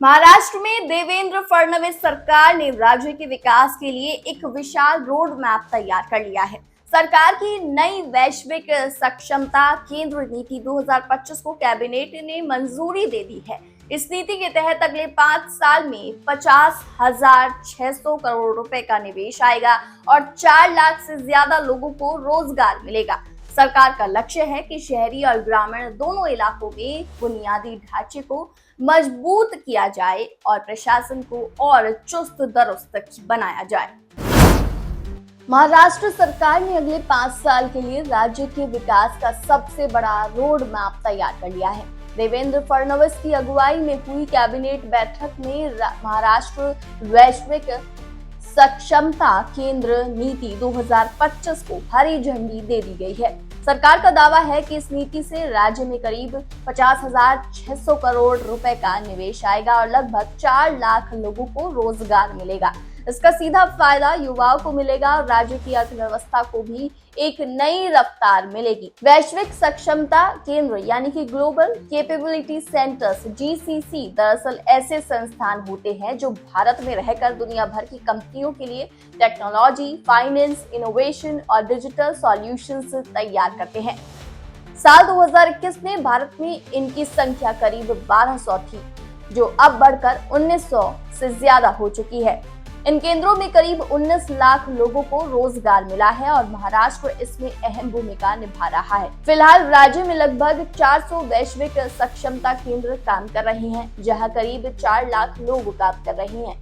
महाराष्ट्र में देवेंद्र फडणवीस सरकार ने राज्य के विकास के लिए एक विशाल रोड मैप तैयार कर लिया है। सरकार की नई वैश्विक सक्षमता केंद्र नीति 2025 को कैबिनेट ने मंजूरी दे दी है। इस नीति के तहत अगले 5 साल में 50,600 करोड़ रुपए का निवेश आएगा और 4 लाख से ज्यादा लोगों को रोजगार मिलेगा। सरकार का लक्ष्य है कि शहरी और ग्रामीण दोनों इलाकों में बुनियादी ढांचे को मजबूत किया जाए और प्रशासन को और चुस्त दुरुस्त बनाया जाए। महाराष्ट्र सरकार ने अगले 5 साल के लिए राज्य के विकास का सबसे बड़ा रोड मैप तैयार कर लिया है। देवेंद्र फडणवीस की अगुवाई में हुई कैबिनेट बैठक में महाराष्ट्र वैश्विक सक्षमता केंद्र नीति 2025 को हरी झंडी दे दी गई है। सरकार का दावा है कि इस नीति से राज्य में करीब 50,600 करोड़ रुपए का निवेश आएगा और लगभग 4 लाख लोगों को रोजगार मिलेगा। इसका सीधा फायदा युवाओं को मिलेगा और राज्य की अर्थव्यवस्था को भी एक नई रफ्तार मिलेगी। वैश्विक सक्षमता केंद्र यानी कि ग्लोबल कैपेबिलिटी सेंटर्स (GCC) दरअसल ऐसे संस्थान होते हैं जो भारत में रहकर दुनिया भर की कंपनियों के लिए टेक्नोलॉजी, फाइनेंस, इनोवेशन और डिजिटल सॉल्यूशंस तैयार करते हैं। साल 2021 में भारत में इनकी संख्या करीब 1200 थी, जो अब बढ़कर 1900 से ज्यादा हो चुकी है। इन केंद्रों में करीब 19 लाख लोगों को रोजगार मिला है और महाराष्ट्र इसमें अहम भूमिका निभा रहा है। फिलहाल राज्य में लगभग 400 वैश्विक सक्षमता केंद्र काम कर रहे हैं, जहां करीब 4 लाख लोग काम कर रहे हैं।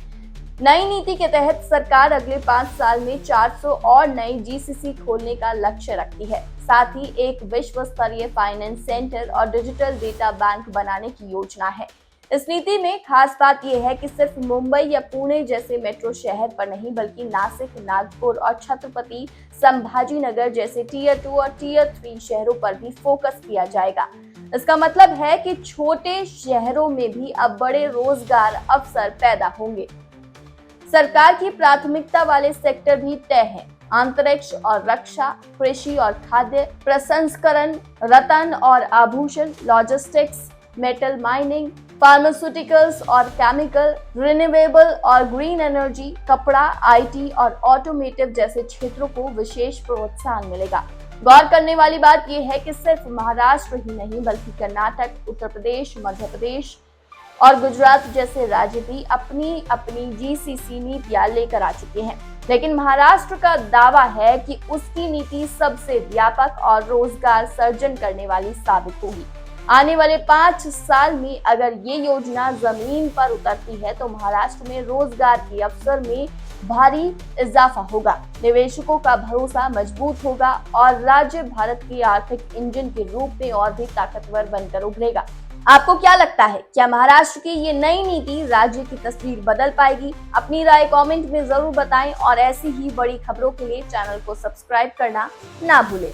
नई नीति के तहत सरकार अगले 5 साल में 400 और नए GCC खोलने का लक्ष्य रखती है। साथ ही एक विश्व स्तरीय फाइनेंस सेंटर और डिजिटल डेटा बैंक बनाने की योजना है। इस नीति में खास बात यह है कि सिर्फ मुंबई या पुणे जैसे मेट्रो शहर पर नहीं, बल्कि नासिक, नागपुर और छत्रपति संभाजीनगर जैसे टियर 2 और टियर 3 शहरों पर भी फोकस किया जाएगा। इसका मतलब है कि छोटे शहरों में भी अब बड़े रोजगार अवसर पैदा होंगे। सरकार की प्राथमिकता वाले सेक्टर भी तय हैं: अंतरिक्ष और रक्षा, कृषि और खाद्य प्रसंस्करण, रत्न और आभूषण, लॉजिस्टिक्स, मेटल माइनिंग, फार्मास्यूटिकल्स और केमिकल, रिन्यूएबल और ग्रीन एनर्जी, कपड़ा, IT और ऑटोमेटिव जैसे क्षेत्रों को विशेष प्रोत्साहन मिलेगा। गौर करने वाली बात यह है कि सिर्फ महाराष्ट्र ही नहीं, बल्कि कर्नाटक, उत्तर प्रदेश, मध्य प्रदेश और गुजरात जैसे राज्य भी अपनी अपनी GCC नीतियां लेकर आ चुके हैं। लेकिन महाराष्ट्र का दावा है कि उसकी नीति सबसे व्यापक और रोजगार सर्जन करने वाली साबित होगी। आने वाले 5 साल में अगर ये योजना जमीन पर उतरती है तो महाराष्ट्र में रोजगार के अवसर में भारी इजाफा होगा, निवेशकों का भरोसा मजबूत होगा और राज्य भारत के आर्थिक इंजन के रूप में और भी ताकतवर बनकर उभरेगा। आपको क्या लगता है, क्या महाराष्ट्र की ये नई नीति राज्य की तस्वीर बदल पाएगी? अपनी राय कमेंट में जरूर बताएं और ऐसी ही बड़ी खबरों के लिए चैनल को सब्सक्राइब करना ना भूलें।